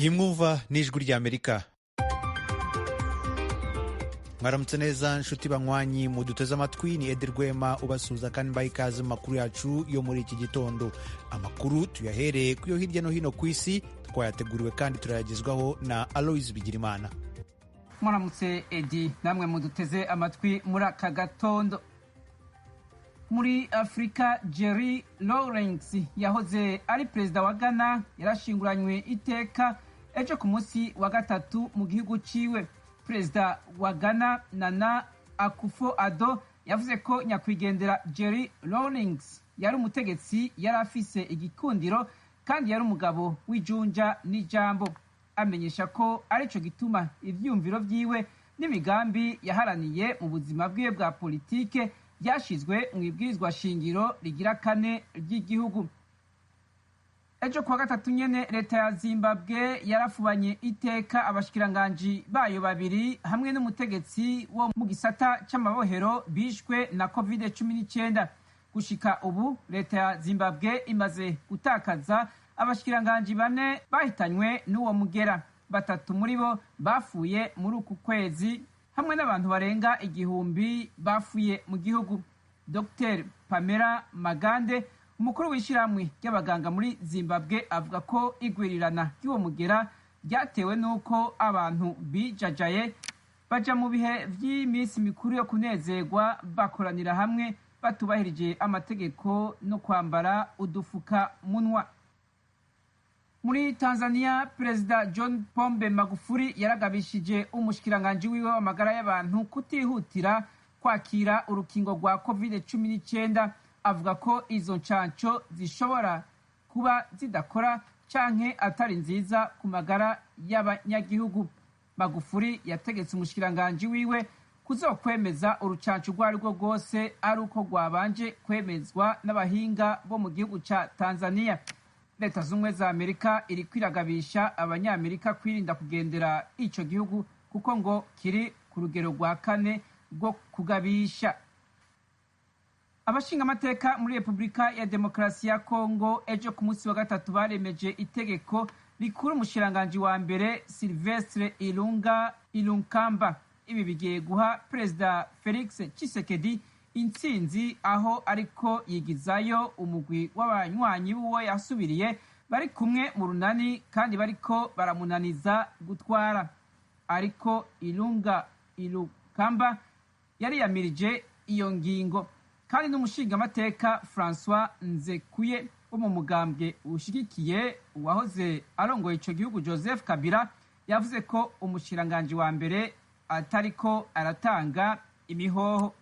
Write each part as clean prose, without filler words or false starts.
iyi mwumva ni ijwi ry'Amerika. Mwaramutse neza nshuti banywanyi muduteze amatwi, ni Edi Rwema ubasuhuza kandi mbaha ikaze mu makuru yacu yo muri iki gitondo. Amakuru tuyahereye ku yo hirya no hino ku isi, twayateguriwe kandi turayagezwaho na Aloys Bigirimana. Mwaramutse Edi, namwe muduteze amatwi muri aka gatondo. Muri Afrika, Jerry Lawrence yahoze ari perezida wa Ghana yarashinguranywe iteka ejo ku munsi wa gatatu mu gihugu ciwe. Perezida wa Ghana Nana Akufo-Addo yavuze ko nyakwigendera Jerry Lawrence yari umutegetsi yari afise igikundiro kandi yari umugabo w'ijunja n'ijambo. Amenyesha ko arico gituma ivyumviro vyiwe n'imigambi yaharaniye mu buzima bwiwe bwa politike byashizwe mu ibwirizwa shingiro rigira kane ry'igihugu. Ejo kuwa gatatu nyene leta ya Zimbabwe yarafubanye iteka abashikiranganji bayo babiri hamwe n'umutegetsi wo mu gisata c'amabohero bishwe na COVID-19. Gushika ubu leta ya Zimbabwe imaze gutakaza abashikiranganji bane bahitanywe n'uwo mugera. Batatu muri bo bafuye muri uku kwezi hamwe n'abantu barenga 1000 bafuye mu gihugu. Dr. Pamela Magande, umukuru w'ishyirahamwe ry'abaganga muri Zimbabwe, avuga ko igwirirana ry'uwo mugera ryatewe n'uko abantu bijajaye baja mu bihe vy'iminsi mikuru yo kunezerwa bakoranira hamwe batubahirije amategeko no kwambara udufuka munwa. Muri Tanzania, Perezida John Pombe Magufuli yaragabishije umushikiranganji wiwe w'amagara y'abantu kutihutira kwakira urukingo rwa COVID-19. Avuga ko izo ncanco zishobora kuba zidakora canke atari nziza ku magara y'abanyagihugu. Magufuli yategetse umushikiranganji wiwe kuzokwemeza urucanco rwo ari rwo rwose ari uko rwabanje kwemezwa n'abahinga bo mu gihugu ca Tanzania. Leta z'Ubumwe za Amerika iri kwiragabisha abanyamerika kwirinda kugendera ico gihugu kuko ngo kiri ku rugero rwa kane rwo kugabisha. Abashingamateka muri Repubulika ya Demokarasi ya Kongo ejo ku munsi wa gatatu baremeje itegeko rikura umushikiranganji wa mbere Sylvestre Ilunkamba. Ibi bigiye guha Perezida Felix Tshisekedi intsinzi aho ariko yigizayo umugwi w'abanywanyi b'uwo yasubiriye bari kumwe mu runani kandi bariko baramunaniza gutwara. Ariko Ilunkamba yari yamirije iyo ngingo. Kandi n'umushingamateka François Nzekuye wo mu mugambwe ushigikiye uwahoze arongoye ico gihugu Joseph Kabila yavuze ko umushikiranganji wa mbere atariko aratanga imihoho.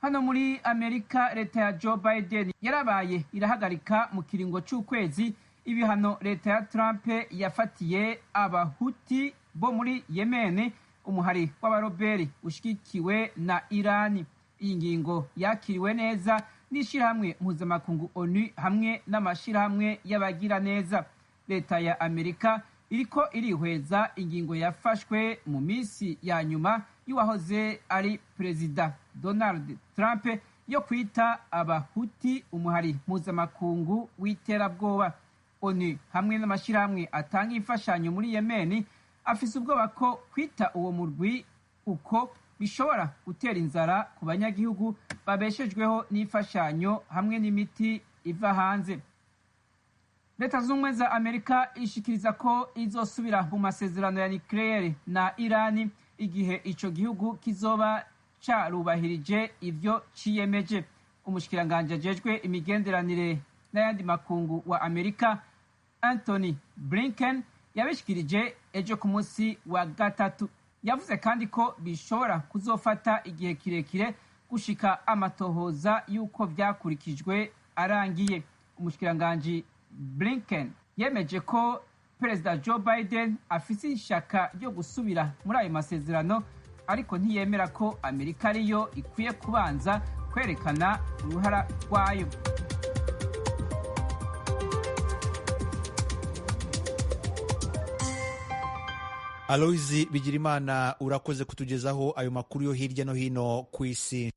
Hano muri Amerika, leta ya Joe Biden yarabaye irahagarika mu kiringo c'ukwezi ibihano leta ya Trump yafatiye abahuti bo muri Yemen, umuhari w'abaroberi ushigikiwe na Irani. Iyi ngingo yakiriwe neza n'ishirahamwe mpuzamakungu ONU hamwe n'amashirahamwe y'abagira neza. Leta ya Amerika iriko irihweza ingingo yafashwe mu minsi ya nyuma y'uwahoze ari Perezida Donald Trump yo kwita abahuti umuhari mpuzamakungu w'iterabwoba. ONU hamwe n'amashirahamwe atanga imfashanyo muri Yemen afise ubwoba ko kwita uwo murwi uko bishobora gutera inzara ku banyagihugu babeshejweho n'imfashanyo hamwe n'imiti iva hanze. Leta z'Ubumwe za Amerika ishikiriza ko izosubira mu masezerano ya nucleaire na Irani igihe ico gihugu kizoba carubahirije ivyo ciyemeje. Umushikiranganji ajejwe imigenderanire n'ayandi makungu wa Amerika Anthony Blinken yabishikirije ejo ku munsi wa gatatu. Yavuze kandi ko bishobora kuzofata igihe kirekire gushika amatohoza y'uko vyakurikijwe arangiye. Umushikiranganji Blinken yemeje ko Perezida Joe Biden afise ishaka ryo gusubira muri ayo masezerano, ariko ntiyemera ko Amerika ariyo ikwiye kubanza kwerekana uruhara rwayo. Aloys Bigirimana, urakoze kutugezaho ayo makuru yo hirya no hino ku isi.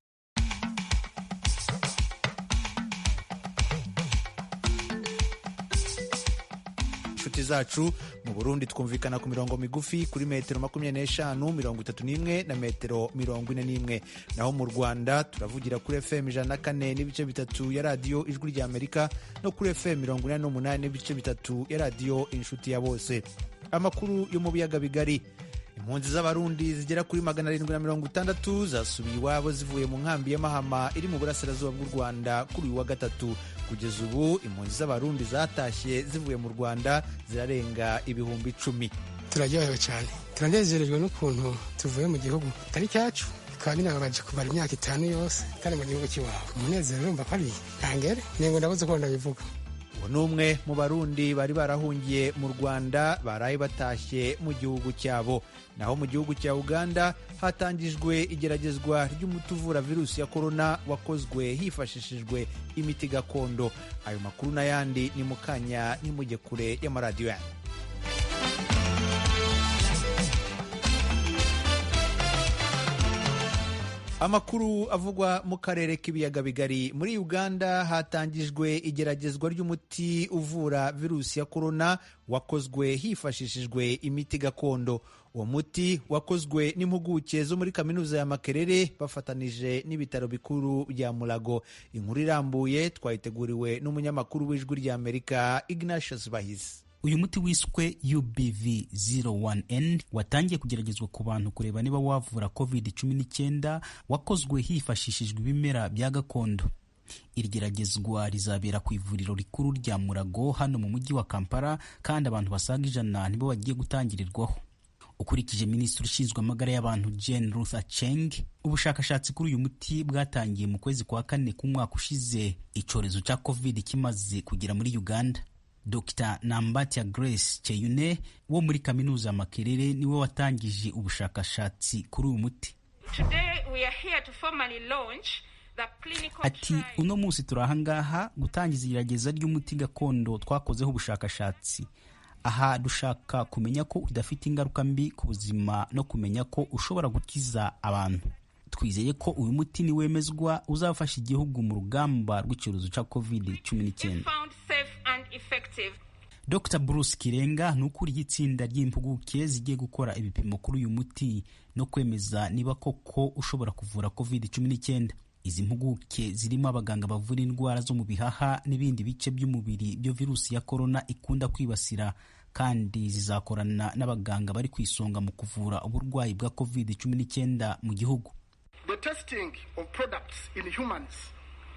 inshuti inshuti zacu. Mu Burundi twumvikana ku mirongo migufi kuri metero 25, 31 na metero 41. Naho mu Rwanda turavugira kuri FM 104 n'ibice bitatu ya radio Ijwi ry'Amerika no kuri FM 48 n'ibice bitatu ya radio Inshuti ya Bose. Amakuru yo mu biyaga bigari. Impunzi z'Abarundi zigera kuri 760 zasubiye iwabo zivuye mu nkambi ya Mahama iri mu burasirazuba bw'u Rwanda kuri uyu wa gatatu. Kugeza ubu impunzi z'Abarundi zatashye zivuye mu Rwanda zirarenga ibihumbi 10. Turaryohewe cyane, turanezerejwe n'ukuntu tuvuye mu gihugu atari cyacu, kandi nabaje kubara imyaka 5 yose kandi mu gihugu cy'iwabo. Umunezero urumva ko ari kangere, ningo ndabuze ko ndabivuga. N'umwe mu Barundi bari barahungiye mu Rwanda baraye batashye mu gihugu cyabo. Naho mu gihugu cya Uganda hatangijwe igeragezwa ry'umuti uvura virusi ya corona wakozwe hifashishijwe imiti gakondo. Ayo makuru n'ayandi ni mukanya nimujye kure y'amaradiyo yanyu. Amakuru avugwa mu karere k'ibiyaga bigari. Muri Uganda hatangijwe igeragezwa ry'umuti uvura virusi ya corona wakozwe hifashishijwe imiti gakondo. Uwo muti wakozwe n'impuguke zo muri kaminuza ya Makerere bafatanije n'ibitaro bikuru bya Mulago. Inkuru irambuye twayiteguriwe n'umunyamakuru w'Ijwi ry'Amerika Ignatius Bahizi. Uyu muti wiswe UBV01N watangiye kugeragezwa ku bantu kureba niba wavura COVID-19 wakozwe hifashishijwe ibimera bya gakondo. Iri geragezwa rizabera ku ivuriro rikuru rya Mulago hano mu mujyi wa Kampala kandi abantu basaga 100 nibo bagiye gutangirirwaho. Ukurikije Minisitiri ushinzwe amagara y'abantu Jane Ruth Acheng, ubushakashatsi kuri uyu muti bwatangiye mu kwezi kwa 4 k'umwaka ushize icyorezo cya COVID kimaze kugera muri Uganda. Dr. Nambatya Grace Cheyune wo muri kaminuza ya Makerere niwe watangije ubushakashatsi kuri uyu muti. Ati uno munsi turahangaha gutangiza igerageza ry'umuti gakondo twakozeho ubushakashatsi. Aha dushaka kumenya ko udafite ingaruka mbi ku buzima no kumenya ko ushobora gukiza abantu. Twizeye ko uyu muti ni wemezwa uzafasha igihugu mu rugamba rw'icyorezo cya COVID-19. Dr. Bruce Kirenga nukuriye itsinda ry'impuguke zigiye gukora ibipimo kuri uyu muti no kwemeza niba koko ushobora kuvura COVID-19. Izi mpuguke zirimo abaganga bavura indwara zo mu bihaha n'ibindi bice by'umubiri byo virusi ya corona ikunda kwibasira, kandi zizakorana n'abaganga bari kwisonga mu kuvura uburwayi bwa COVID-19 mu gihugu. The testing of products in humans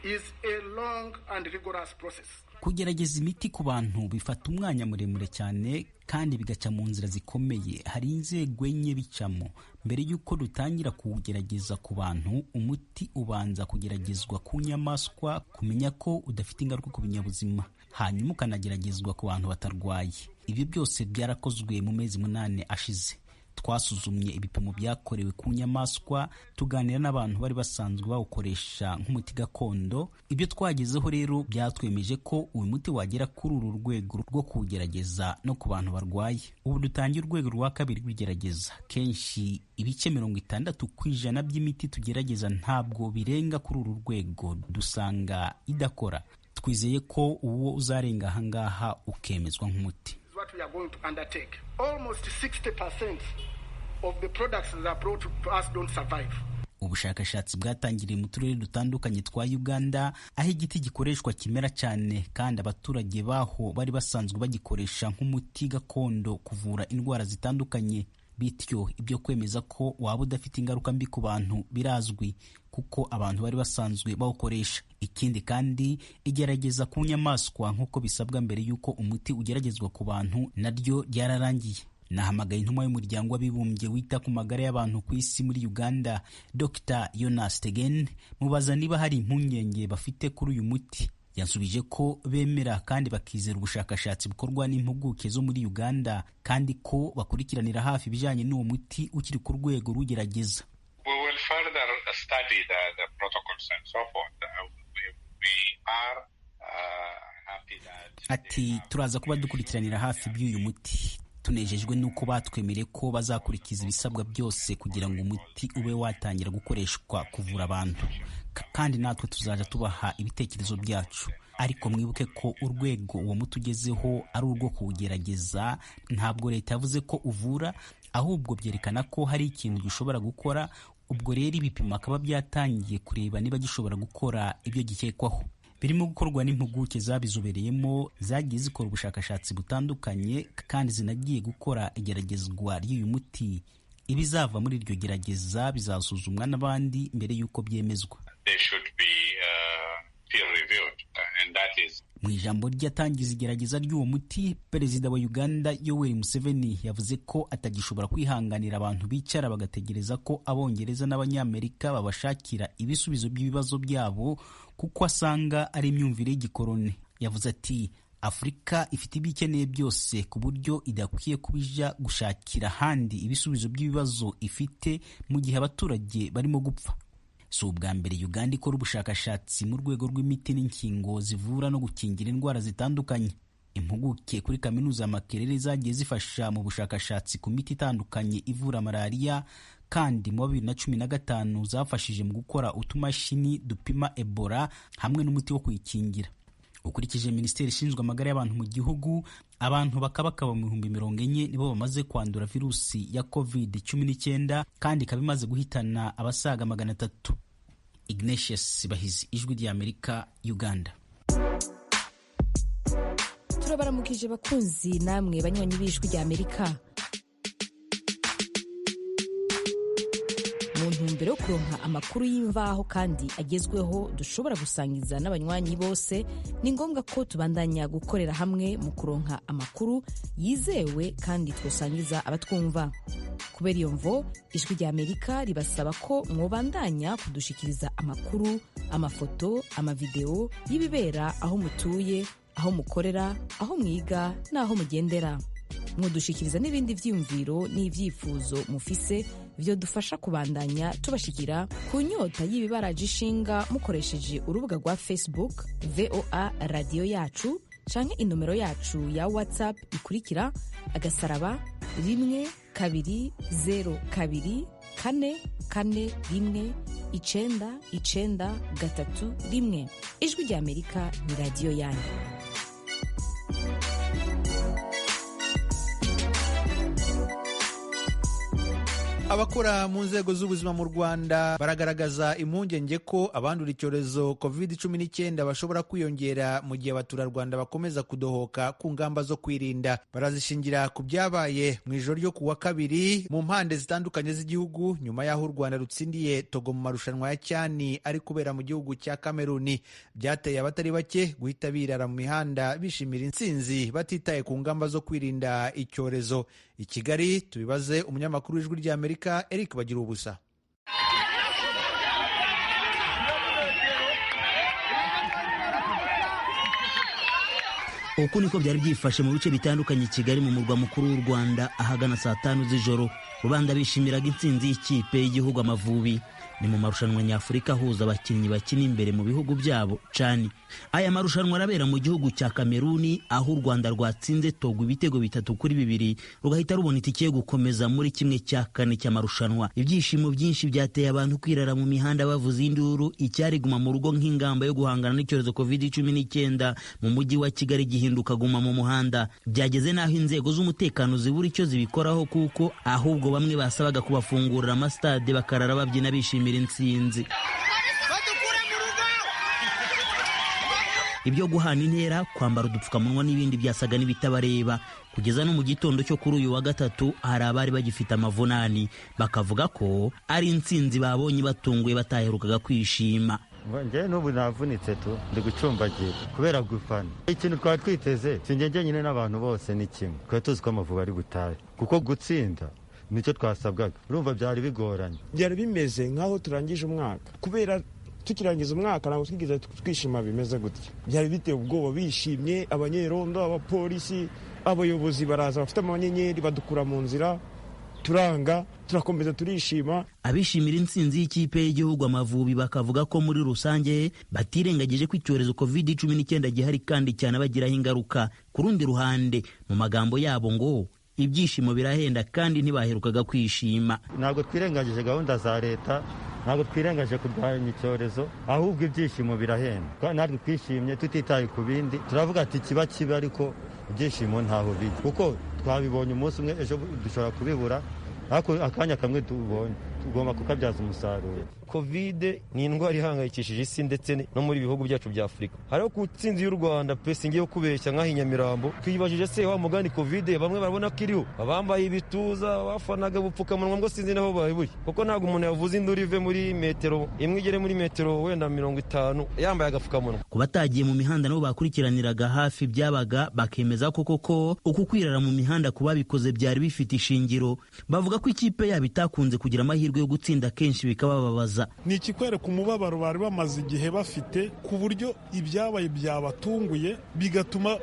is a long and rigorous process. Kugerageza imiti ku bantu bifata umwanya muremure cyane kandi bigaca mu nzira zikomeye. Hari inzego enye bicamo. Mbere y'uko dutangira kugerageza ku bantu, umuti ubanza kugeragezwa ku nyamaswa kumenya ko udafite ingaruka ku binyabuzima, hanyuma ukanageragezwa ku bantu batarwaye. Ibyo byose byarakozwe mu mezi 8 ashize. Twasuzumye ibipimo byakorewe ku nyamaswa, tuganira n'abantu bari basanzwe bawukoresha nk'umuti gakondo. Ibyo twagezeho rero byatwemeje ko uyu muti wagera kuri uru rwego rwo kugerageza no ku bantu barwaye. Ubu dutangiye urwego rwa kabiri rw'igerageza. Kenshi ibice 60% by'imiti tugerageza ntabwo birenga kuri uru rwego, dusanga idakora. Twizeye ko uwo uzarenga ahangaha ukemezwa nk'umuti. What we are going to undertake. Almost 60% of the products that are brought to us don't survive. Ubushakashatsi bwatangiriye mu turere dutandukanye twa Uganda, aho igiti gikoreshwa kimera cyane kandi abaturage baho bari basanzwe bagikoresha nk'umuti gakondo kuvura indwara zitandukanye. Bityo ibyo kwemeza ko waba udafite ingaruka mbi ku bantu birazwi kuko abantu bari basanzwe bawukoresha. Ikindi kandi igerageza ku nyamaswa nk'uko bisabwa mbere y'uko umuti ugeragezwa ku bantu naryo ryararangiye. Nahamagaye intumwa y'umuryango w'abibumbye wita ku magara y'abantu ku isi muri Uganda, Dr. Jonas Tegen, mubaza niba hari impungenge bafite kuri uyu muti. Yansubije ko bemera kandi bakizera ubushakashatsi bukorwa n'impuguke zo muri Uganda kandi ko bakurikiranira hafi ibijyanye n'uwo muti ukiri ku rwego rugerageza. We will further study the protocols and so forth. We are happy that Ati turaza kuba dukurikiranira hafi by'uyu muti. tunejejwe nuko batwemereye ko bazakurikiza ibisabwa byose kugira ngo umuti ube watangira gukoreshwa kuvura abantu, kandi natwe tuzaja tubaha ibitekerezo byacu. Ariko mwibuke ko urwego uwo muti ugezeho ari urwo kuwugerageza. Ntabwo leta yavuze ko uvura, ahubwo byerekana ko hari ikintu gishobora gukora. Ubwo rero ibipimo akaba byatangiye kureba niba gishobora gukora ibyo gikekwaho. Birimo gukorwa n'impuguke zabizobereyemo, zagiye zikora ubushakashatsi butandukanye kandi zinagiye gukora igeragezwa ry'uyu muti. Ibizava muri iryo gerageza bizasuzumwa n'abandi mbere y'uko byemezwa. Mu ijambo ryatangiza igerageza ry'uwo muti, Perezida wa Uganda Yoweri Museveni yavuze ko atagishobora kwihanganira abantu bicara bagategereza ko Abongereza n'Abanyamerika babashakira ibisubizo by'ibibazo byabo, kuko asanga ari imyumvire y'igikoroni. Yavuze ati, Afurika ifite ibyo ikeneye byose ku buryo idakwiye kubija gushakira ahandi ibisubizo by'ibibazo ifite mu gihe abaturage barimo gupfa. Si ubwa mbere Uganda ikora ubushakashatsi mu rwego rw'imiti n'inkingo zivura no gukingira indwara zitandukanye. Impuguke kuri kaminuza Makerere zagiye zifasha mu bushakashatsi ku miti itandukanye ivura malaria, kandi mu 2015 zafashije mu gukora utumashini dupima Ebola hamwe n'umuti wo kuyikingira. Ukurikije Minisiteri ishinzwe amagara y'abantu mu gihugu, abantu bakabakaba mu 40,000 nibo bamaze kwandura virusi ya COVID-19 kandi ikaba imaze guhitana abasaga 300. Ignatius Bahizi, Ijwi ry'Amerika, Uganda. Turabaramukije bakunzi namwe banywanyi b'Ijwi ry'Amerika. Mu ntumbero yo kuronka amakuru y'imvaho kandi agezweho dushobora gusangiza n'abanywanyi bose, ni ngombwa ko tubandanya gukorera hamwe mu kuronka amakuru yizewe kandi twosangiza abatwumva. Kubera iyo mvo, Ijwi ry'Amerika ribasaba ko mwobandanya kudushikiriza amakuru, amafoto, amavideo y'ibibera aho mutuye, aho mukorera, aho mwiga n'aho mugendera. Mwodushikiriza n'ibindi vyiyumviro n'ivyifuzo mufise vyo dufasha kubandanya tubashikira ku nyota y'ibibaraje ishinga mukoresheje urubuga rwa Facebook VOA Radio Yacu canke inomero yacu ya WhatsApp ikurikira *12024419931. Ijwi ry'Amerika ni radio yanyu. Abakora mu nzego z'ubuzima mu Rwanda baragaragaza impungenge ko abandura icyorezo COVID-19 bashobora kwiyongera mu gihe abaturarwanda bakomeza kudohoka ku ngamba zo kwirinda. Barazishingira ku byabaye mu ijoro ryo kuwa kabiri mu mpande zitandukanye z'igihugu nyuma y'aho u Rwanda rutsindiye Togo mu marushanwa ya cyani ari kubera mu gihugu cya Kameruni. Byateye abatari bake guhita birara mu mihanda bishimira intsinzi batitaye ku ngamba zo kwirinda icyorezo. I Kigali tubibaze umunyamakuru w'Ijwi ry'Amerika Eric Bagira ubusa. Uku niko byari byifashe mu bice bitandukanye Kigali mu murwa mukuru w'u Rwanda ahagana saa 5 z'ijoro. Rubanda bishimiraga intsinzi y'ikipe y'igihugu Amavubi. Ni mu marushanwa nyafurika ahuza abakinnyi bakina imbere mu bihugu byabo cani. Aya marushanwa arabera mu gihugu cya Kameruni aho u Rwanda rwatsinze Togo ibitego 3-2 rugahita rubona itike yo gukomeza muri kimwe cya kane cy'amarushanwa. Ibyishimo byinshi byateye abantu kwirara mu mihanda bavuza induru, icyari guma mu rugo nk'ingamba yo guhangana n'icyorezo COVID-19 mu mujyi wa Kigali gihinduka guma mu muhanda. Byageze naho inzego z'umutekano zibura icyo zibikoraho, kuko ahubwo bamwe basabaga kubafungurira amastade bakarara babyina bishimira intsinzi. Ibyo guhana intera, kwambara udupfukamunwa n'ibindi byasaga n'ibitabareba. Kugeza no mu gitondo cyo kuri uyu wa gatatu hari abari bagifite amavunani, bakavuga ko ari intsinzi babonye batunguye bataherukaga kwishima. Nje n'ubu navunitse tu ndi gucumbagira kubera gufana. Ikintu twari twiteze sinjye nyine n'abantu bose ni kimwe. Twa tuzi ko Amavubi ari butahe kuko gutsinda nicyo twasabwaga. Urumva byari bigoranye. Byari bimeze nkaho turangije umwaka. Kubera tukirangiza umwaka ntabwo twigize twishima bimeze gutya. Byari biteye ubwoba, bishimye, abanyerondo, abapolisi, abayobozi baraza bafite amanyenyeri badukura mu nzira, turanga, turakomeza turishima. Abishimira intsinzi y'ikipe y'igihugu Amavubi bakavuga ko muri rusange batirengagije ko icyorezo COVID-19 gihari kandi cyane bagiraho ingaruka. Ku rundi ruhande mu magambo yabo ngo ibyishimo birahenda kandi ntibaherukaga kwishima. Ntabwo twirengagije gahunda za leta, ntabwo twirengagije kurwanya icyorezo, ahubwo ibyishimo birahenda. Natwe twishimye tutitaye ku bindi, turavuga ati kiba kibi ariko ibyishimo ntaho bijya, kuko twabibonye umunsi umwe, ejo dushobora kubibura, ariko akanya kamwe tubonye tugomba kukabyaza umusaruro. Covid ni indwara ihangayikishije isi ndetse no muri bihugu byacu bya Afurika. Hariho ku tsinzi y'u Rwanda pesi ngiye kubeshya nk'aho Nyamirambo twibajije se wa mugani Covid bamwe barabona kiriho, abambaye ibituza bafanaga bupfukamunwa ngo sinzi naho bayibuye, kuko ntabwo umuntu yavuze induru ive muri metero imwe igere muri metero wenda 50 yambaye agapfukamunwa. Ku batagiye mu mihanda nabo bakurikiraniraga hafi byabaga bakemeza ko koko uku kwirara mu mihanda kuba bikoze byari bifite ishingiro. Bavuga ko ikipe yabo itakunze kugira amahirwe yo gutsinda kenshi bikabababaza. Ni ikikwereka umubabaro bari bamaze igihe bafite, ku buryo ibyabaye byabatunguye bigatuma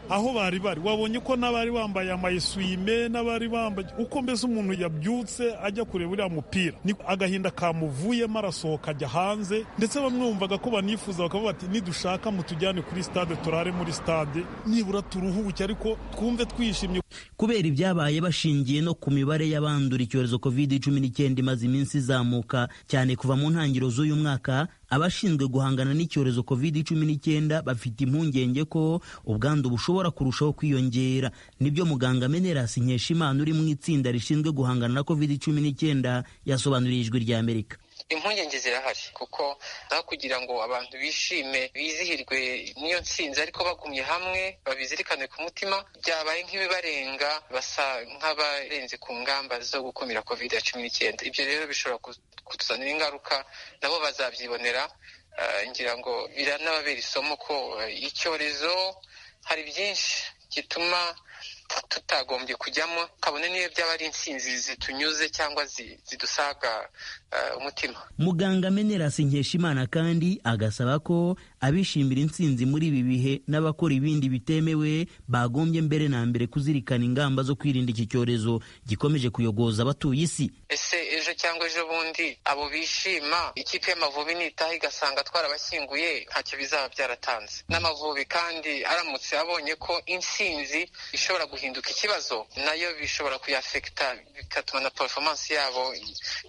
aho bari wabonye ko n'abari bambaye amayeswime n'abari bambaye uko mbese umuntu yabyutse ajya kureba uriya mupira, ni agahinda kamuvuyemo arasohoka ajya hanze, ndetse bamwe bumvaga ko banifuza bakavuga bati nidushaka mutujyane kuri stade turare muri stade nibura turuhuke ariko twumve twishimye. Kubera ibyabaye bashingiye no ku mibare y'abandura icyorezo COVID-19 imaze iminsi izamuka cyane kuva mu ntangiriro z'uyu mwaka, abashinzwe guhangana n'icyorezo COVID-19 bafite impungenge ko ubwandu bushobora kurushaho kwiyongera. Nibyo muganga Menerasi Nkeshimana uri mu itsinda rishinzwe guhangana na COVID-19 yasobanuriye Ijwi ry'Amerika. Impungenge zirahari kuko aho kugira ngo abantu bishime bizihirwe n'iyo ntsinzi ariko bagumye hamwe babizirikane ku mutima, byabaye nk'ibibarenga, basa nk'abarenze ku ngamba zo gukumira COVID-19. Ibyo rero bishobora kutuzanira ingaruka, nabo bazabyibonera. Ngira ngo biranababera isomo ko icyorezo hari byinshi gituma tutagombye kujyamo, kabone niyo byaba ari intsinzi zitunyuze cyangwa zidusaga umutima. Muganga Menerasi Nkeshimana kandi agasaba ko abishimira intsinzi muri ibi bihe n'abakora ibindi bitemewe bagombye mbere na mbere kuzirikana ingamba zo kwirinda iki cyorezo gikomeje kuyogoza abatuye isi. Ese ejo cyangwa ejo bundi abo bishima ikipe y'Amavubi nitaha igasanga twarabashyinguye, ntacyo bizaba byaratanze. N'Amavubi kandi aramutse abonye ko intsinzi ishobora guhinduka ikibazo, nayo bishobora kuyafekta bigatuma na performance yabo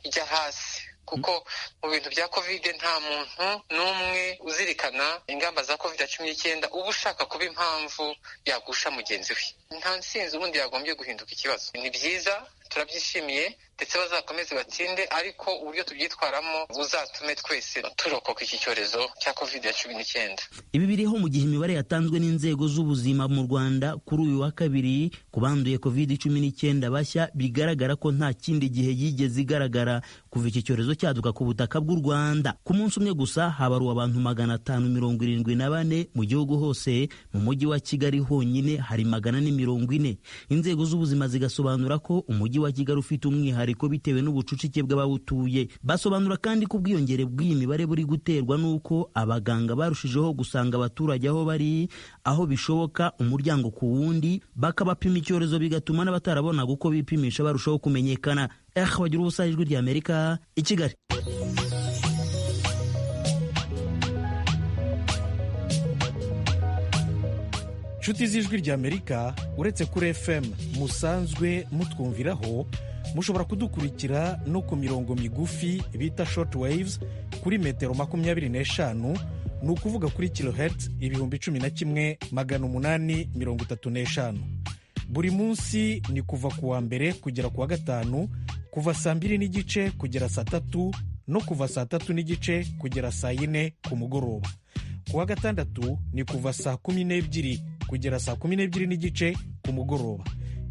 ijya hasi, kuko mu bintu bya COVID nta muntu n'umwe uzirikana ingamba za COVID-19 uba ushaka kuba impamvu yagusha mugenzi we. Nta ntsinzi ubundi yagombye guhinduka ikibazo. Ni byiza, turabyishimiye, ndetse bazakomeze batsinde, ariko uburyo tubyitwaramo buzatume twese turokoka iki cyorezo cya COVID-19. Ibi biriho mu gihe imibare yatanzwe n'inzego z'ubuzima mu Rwanda kuri uyu wa kabiri ku banduye COVID-19 bashya bigaragara ko nta kindi gihe yigeze igaragara kuva iki cyorezo cyaduka ku butaka bw'u Rwanda. Ku munsi umwe gusa habaruwe abantu 574 mu gihugu hose. Mu mujyi wa Kigali honyine hari 440. Inzego z'ubuzima zigasobanura ko umujyi wa Kigali ufite umwihariko bitewe n'ubucucike bw'abawutuye. Basobanura kandi ko ubwiyongere bw'iyi mibare buri guterwa n'uko abaganga barushijeho gusanga abaturage aho bari, aho bishoboka umuryango ku wundi, bakabapima icyorezo bigatuma n'abatarabonaga uko bipimisha barushaho kumenyekana. Bagira ubusa, Ijwi ry'Amerika, i Kigali. Nshuti z'Ijwi ry'Amerika, uretse kuri FM musanzwe mutwumviraho, mushobora kudukurikira no ku mirongo migufi bita short waves kuri metero 25, ni ukuvuga kuri kilohertz 11,835. Buri munsi ni kuva ku wa mbere kugera ku wa gatanu, kuva saa 2:30 kugera saa 3, no kuva saa 3:30 kugera saa 4 ku mugoroba. Ku wa gatandatu ni kuva saa 12 kugera saa 12:30 ku mugoroba.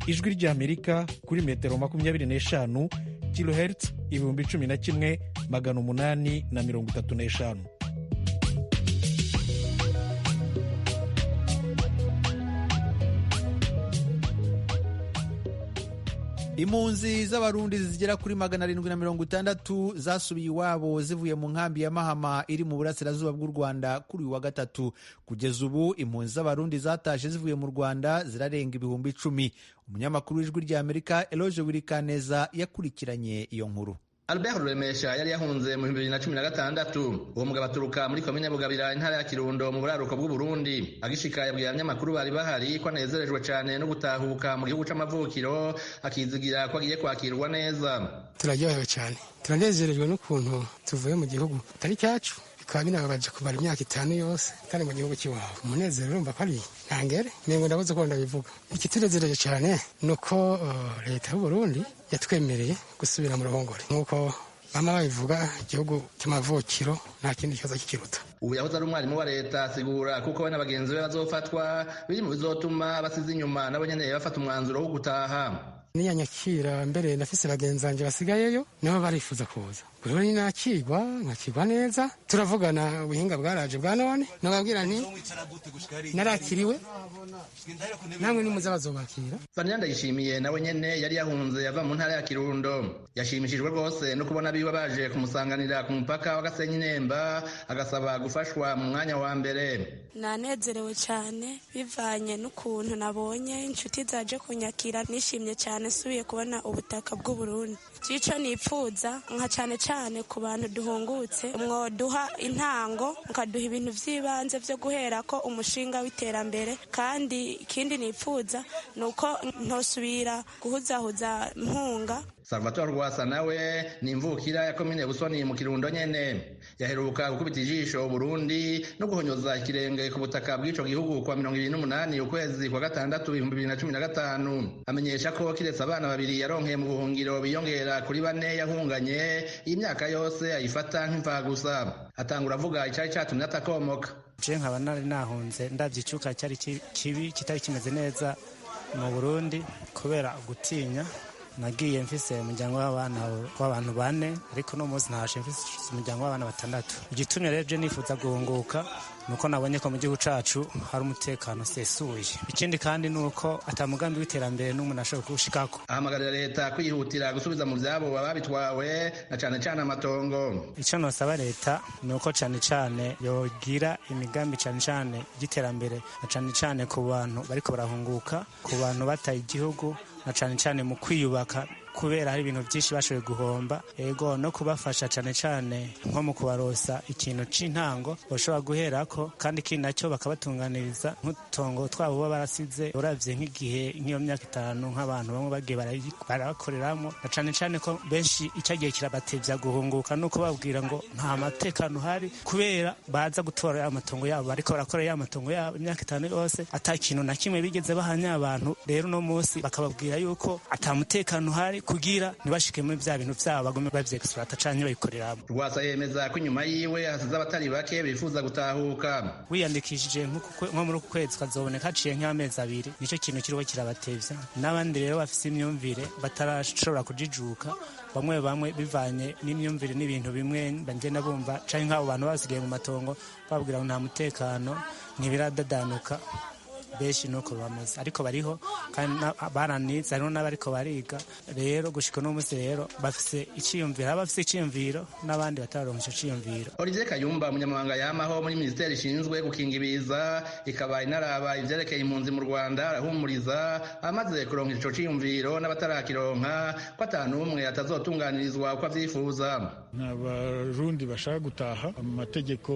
Ijwi ry'Amerika kuri metero 25, kilohertz 11,835. Impunzi z'Abarundi zigera kuri 760 zasubiye iwabo zivuye mu nkambi ya Mahama iri mu burasirazuba bw'u Rwanda kuri uyu wa gatatu. Kugeza ubu impunzi z'Abarundi zatashe zivuye mu Rwanda zirarenga 10,000. Umunyamakuru w'Ijwi ry'Amerika Eloge Wirikaneza yakurikiranye iyo nkuru. Albert Ruremesha yari yahunze mu 2016. Uwo mugabo aturuka muri komine Bugabira intara ya Kirundo mu buraruko bw'u Burundi. Agishika yabwiye abanyamakuru bari bahari ko anezerejwe cyane no gutahuka mu gihugu c'amavukiro, akizigira ko agiye kwakirwa neza. Turaryohewe cyane, turanezerejwe n'ukuntu tuvuye mu gihugu atari cyacu, bikaba binababaje kumara imyaka 5 yose kandi mu gihugu cy'iwabo. Umunezero urumva ko ari ntangere, nengo ndabuze ko ndabivuga. Ikitunezereje cyane nuko leta y'u Burundi yatwemereye gusubira mu ruhongore nk'uko mama babivuga, igihugu cy'amavukiro nta kindi kibazo kikiruta. Ubu yahoze ari umwarimu wa leta asigura kuko we n'abagenzi be bazofatwa biri mu bizotuma basize inyuma nabo nyene bafata umwanzuro wo gutaha. Niyanyakira mbere nafise bagenzi banje basigayeyo nabo barifuza kuza. Rero nkakirwa neza, turavugana ubuhinga bwaraje bwa none, nababwira nti narakiriwe namwe nimuze bazobakira. Fernanda yishimiye nawe nyene yari yahunze yava mu ntara ya Kirundo. Yashimishijwe rwose no kubona biwe baje kumusanganira ku mupaka wa Gasenyi Nemba, agasaba gufashwa mu mwanya wa mbere. Nanezerewe cyane bivanye n'ukuntu nabonye inshuti zaje kunyakira, nishimye cyane subiye kubona ubutaka bw'u Burundi. Cico nipfuza nka cyane ku bantu duhungutse, mwoduha intango mukaduha ibintu vy'ibanze vyo guhera ko umushinga w'iterambere, kandi ikindi nipfuza nuko ntosubira guhuzahuza mpunga. Salvatore Rwasa nawe ni imvukira ya komine Busoni mu Kirundo nyene. Yaheruka gukubita ijisho Burundi no guhonyoza ikirenge ku butaka bw'ico gihugu kwa 28 ukwezi kwa gatandatu 2015. Amenyesha ko kiretse abana babiri yaronkeye mu buhungiro biyongera kuri 4 yahunganye, imyaka yose ayifata nk'imva gusa. Atangura avuga icari catumye atakomoka. Je nkaba nari nahunze ndavye icuka cyari kibi kitari kimeze neza mu Burundi kubera gutinya. Nagiye mfise umuryango w'abantu 4, ariko no munsi ntashe mfise umuryango w'abana 6. Igitumye rero je nifuza guhunguka nuko nabonye ko mu gihugu cacu hari umutekano sesuye. Ikindi kandi nuko atamugambi w'iterambere n'umuntu ashobora kushikako. Ahamagarira leta kwihutira gusubiza mu vyabo babitwawe na cane amatongo. Ico nosaba leta nuko cane yogira imigambi cane y'iterambere na cane ku bantu bariko barahunguka, ku bantu bataye igihugu na cane mu kwiyubaka, kubera hari ibintu byinshi bashoboye guhomba, ego no kubafasha cane nko mu kubarosa ikintu c'intango bashobora guherako, kandi kindi nacyo bakabatunganiriza nk'utongo twabo baba barasize. Uravye nk'igihe nk'iyo myaka 5 nk'abantu bamwe bagiye barabakoreramo, na cane ko benshi icagiye kirabatevya guhunguka nuko babwira ngo nta matekano hari, kubera baza gutora amatongo yabo bariko barakora ya matongo yabo imyaka 5 yose ata kintu na kimwe bigeze bahanya abantu. Rero no munsi bakababwira yuko ata mutekano hari kugira nibashike muri bya bintu byabo bagume bavyexploita canke bayikoreramo. Rwasa yemeza ko inyuma yiwe hasize abatari bake bifuza gutahuka. Wiyandikishije nko muri kwezi kazoboneka haciye nk'amezi 2, nico kintu kiriko kirabatevya. N'abandi rero bafise imyumvire batarashobora kujijuka, bamwe bivanye n'imyumvire n'ibintu bimwe bagenda bumva, canke nk'abo bantu basigaye mu matongo babwira ngo nta mutekano, ntibiradadanuka. Beshi nuko bameze, ariko bariho kandi baranize, hariho n'abariko bariga. Rero gushika no munsi rero bafise iciyumviro, abafise iciyumviro n'abandi bataronka ico ciyumviro. Olivier Kayumba, umunyamabanga yamaho muri ministeri ishinzwe gukinga ibiza ikaba inaraba ivyerekeye impunzi mu Rwanda, arahumuriza amaze kuronka ico ciyumviro n'abatarakironka ko atanumwe atazotunganirizwa uko avyifuza. N'abarundi bashaka gutaha, amategeko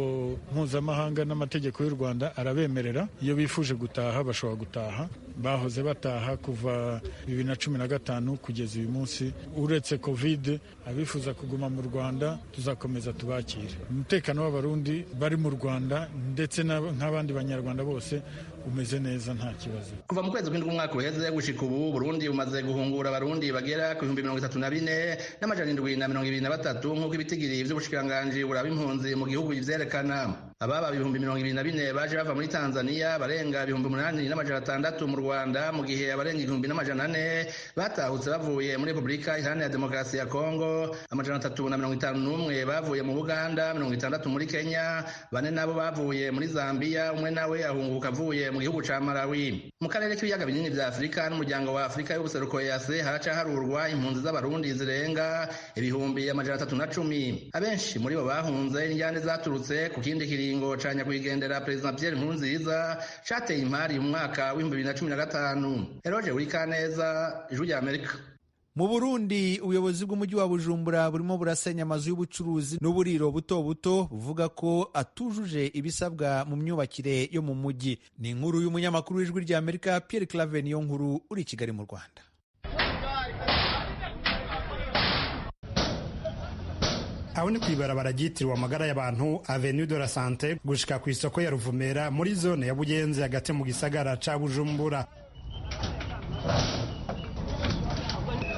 mpuzamahanga n'amategeko y'u Rwanda arabemerera iyo bifuje gutaha bashobora gutaha. Bahoze bataha kuva 2015 kugeza uyu munsi. Uretse covid, abifuza kuguma mu Rwanda tuzakomeza tubakire. Umutekano w'abarundi bari mu Rwanda ndetse nk'abandi banyarwanda bose umeze neza, nta kibazo. Kuva mu kwezi kw'indwi umwaka uheze gushika ubu Burundi bumaze guhungura abarundi bagera ku 34,723 nk'uko ibitigiri vy'ubushikiranganji buraba impunzi mu gihugu bivyerekana. Ababa 24,000 baje bava muri Tanzania, barenga 8,600 mu Rwanda, mu gihe abarenga 4,400 batahutse bavuye muri Republika Iharanira Demokarasi ya Kongo, 351 bavuye mu Uganda, 60 muri Kenya, 4 nabo bavuye muri Zambia, umwe nawe ahunguka avuye mu gihugu ca Malawi. Mu karere k'ibiyaga binini vya Afrika n'umuryango wa Afrika y'ubuseruko EAC haraca harurwa impunzi z'abarundi zirenga 310,000. Abenshi muri bo bahunze injyane zaturutse ku kindi kiringo ca nyakwigendera Perezida Pierre Nkurunziza cateye impari mu mwaka w'2015. Eroje Wikaneza, Ijwi ry'Amerika. Mu Burundi ubuyobozi bw'umujyi wa Bujumbura burimo burasenya amazu y'ubucuruzi n'uburiro buto buto buvuga ko atujuje ibisabwa mu myubakire yo mu mujyi. Ni inkuru y'umunyamakuru w'Ijwi ry'Amerika Pierre Claver niyo nkuru uri i Kigali mu Rwanda. Aho ni kwibarabara ryitiriwe amagara y'abantu Avenue de la Santé gushika ku isoko ya Ruvumera muri zone ya Buyenzi hagati mu gisagara ca Bujumbura.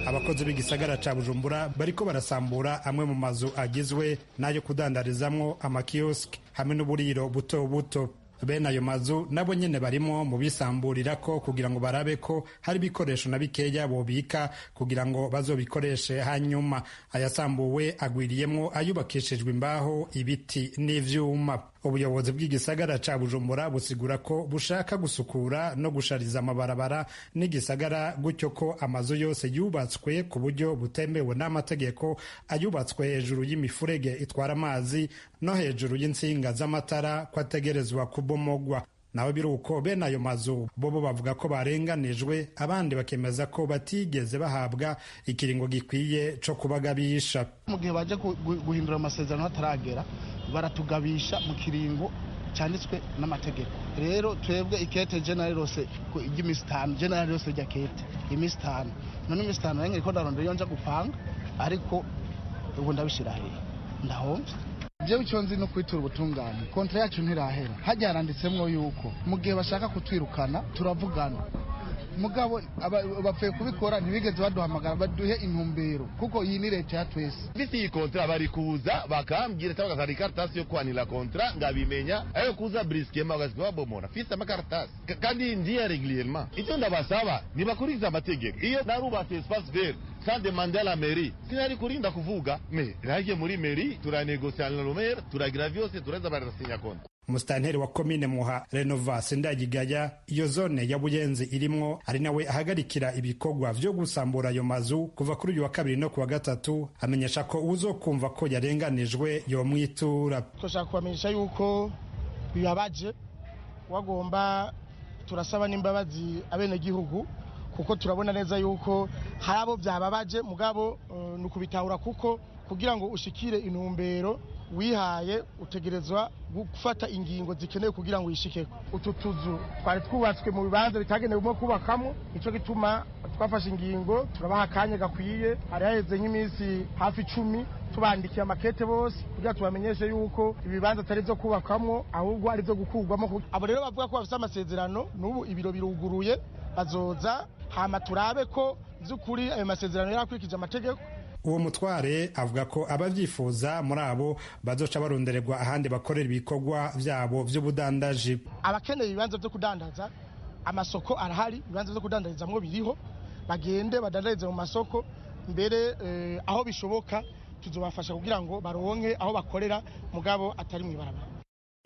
Abakozi b'igisagara ca Bujumbura bariko barasambura amwe mu mazu agizwe n'ayo kudandarizamwo amakiosk hamwe n'uburiro buto buto. Bene ayo mazu nabo nyene barimo mu bisamburirako kugira ngo barabe ko hari ibikoresho na bikeya bobika kugira ngo bazobikoreshe hanyuma. Ayasambuwe agwiriyemwo ayubakishijwe imbaho, ibiti n'ivyuma. Ubuyobozi bw'igisagara ca Bujumbura busigura ko bushaka gusukura no gushariza amabarabara n'igisagara gutyo ko amazu yose yubatswe ku buryo butemewe n'amategeko, ayubatswe hejuru y'imifurege itwara amazi no hejuru y'insinga z'amatara ko ategerezwa kubomogwa. Naho biruko bene ayo mazu bobo bavuga ko barenganijwe, abandi bakemeza ko batigeze bahabwa ikiringo gikwiye co kubagabisha. Mu gihe baje guhindura amasezerano hataragera baratugabisha mu kiringo cyanditswe n'amategeko. Rero twebwe ikete general rose y'imisi 5 general rose rya kete imisi 5 none imisi 5 yange ko ndaronde yonja gupanga ariko ubu ndabishira he ndahomvye. Jewe icyo nzi no kwitura ubutungane kontra yacu ntirahera hajya yaranditsemwo yuko mu gihe bashaka kutwirukana turavugana mugabo bapfuye kubikora ntibigeze baduhamagara baduhe intumbero kuko iyi ni leta ya twese. Visi iyi kontra bari kuza bakambwira cyangwa bakazana ikaratasi yo kwanira kontra ngabimenya ayo kuza briskema bagasiga babomora fisi amakaratasi kandi ndiye régulièrement. Icyo ndabasaba nibakurikiza amategeko. Iyo narubatse espace vert sans demander à la mairie sinari kurinda kuvuga me raje muri mairie turanegocia na maire turagira vyose turaza barasinya kontra. Musitanteri wa komine Muha Renovasi Ndagigaya iyo zone ya Buyenzi irimwo ari nawe ahagarikira ibikorwa vyo gusambura ayo mazu kuva kuri uyu wa kabiri no kuwa gatatu, amenyesha ko uzokumva ko yarenganijwe yomwitura. Twashaka kubamenyesha yuko bibabaje wagomba turasaba n'imbabazi abene gihugu kuko turabona neza yuko hari abo byababaje mugabo nukubitahura kuko kugira ngo ushikire intumbero wihaye utegerezwa gufata ingingo zikenewe kugira ngo yishikeko. Utu tuzu twari twubatswe mu bibanza bitagenewe mo kubakamo, ico gituma twafashe ingingo turabaha akanya gakwiye. Hari haheze nk'iminsi hafi 10 tubandikiye amakete bose kugira tubamenyeshe yuko ibibanza atari byo kubakamo ahubwo ari byo gukurwamo. Abo rero bavuga ko bafite amasezerano n'ubu ibiro biruguruye bazoza hama turabe ko by'ukuri ayo masezerano yarakurikije amategeko. Uwo mutware avuga ko abavyifuza muri abo bazoca barondererwa ahandi bakorera ibikorwa vyabo vy'ubudandaji. Abakeneye ibibanza vyo kudandaza amasoko arahari, ibibanza vyo kudandarizamwo biriho, bagende badandarize mu masoko mbere aho bishoboka tuzobafasha kugira ngo baronke aho bakorera mugabo atari mwibarabara.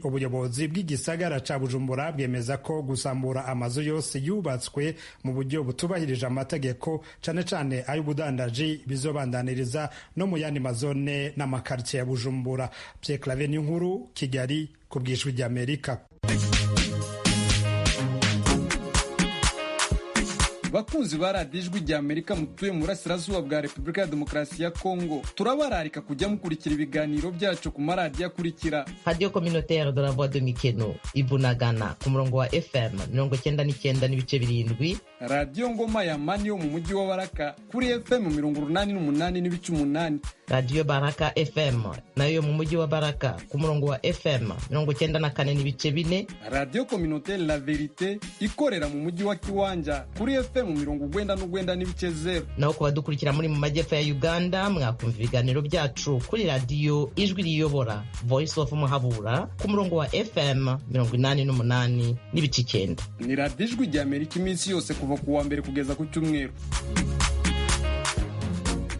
Ubuyobozi bw'igisagara ca Bujumbura bwemeza ko gusambura amazu yose yubatswe mu buryo butubahirije amategeko cane cane ay'ubudandaji bizobandaniriza no mu yandi mazone n'amakartie ya Bujumbura. Pierre Claver nkuru Kigali ku bw'Ijwi ry'Amerika. Bakunzi ba radiyo Ijwi ry'Amerika mutuye mu burasirazuba bwa Repubulika ya Demokarasi ya Kongo, turabararika kujya mukurikira ibiganiro byacu ku maradiyo akurikira: Radio Communautaire de la Voix de Mikeno Ibunagana ku murongo wa FM 99.7, Radio Ngoma ya Mani yo mu mujyi wa Baraka kuri FM 88.8, Radio Baraka FM nayo mu mujyi wa Baraka ku murongo wa FM 94.4, Radio Communautaire La Verite ikorera mu mujyi wa Kiwanja kuri FM 99.0. Naho kuba dukurikira muri mu majyepfo ya Uganda mwakumva ibiganiro byacu kuri Radio Ijwi riyobora Voice of Muhabura ku murongo wa FM 88.9. Ni Radio Ijwi ry'Amerika iminsi yose kuva ku wa mbere kugeza ku cyumweru.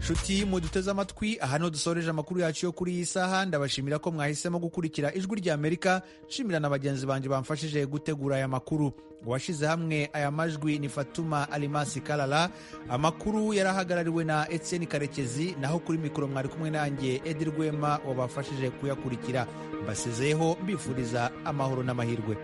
Shuti muduteze amatwi, aha no dusoreje amakuru yacu yo kuri iyi saha. Ndabashimira ko mwahisemo gukurikira Ijwi ry'Amerika. Shimira na bagenzi banje bamfashije gutegura aya makuru. Washize hamwe aya majwi ni Fatuma Alimasi Kalala. Amakuru yarahagarariwe na Etienne Karekezi, naho kuri mikoro mwari kumwe nanjye Edi Rwema wabafashije kuyakurikira. Mbasezeho mbifuriza amahoro n'amahirwe.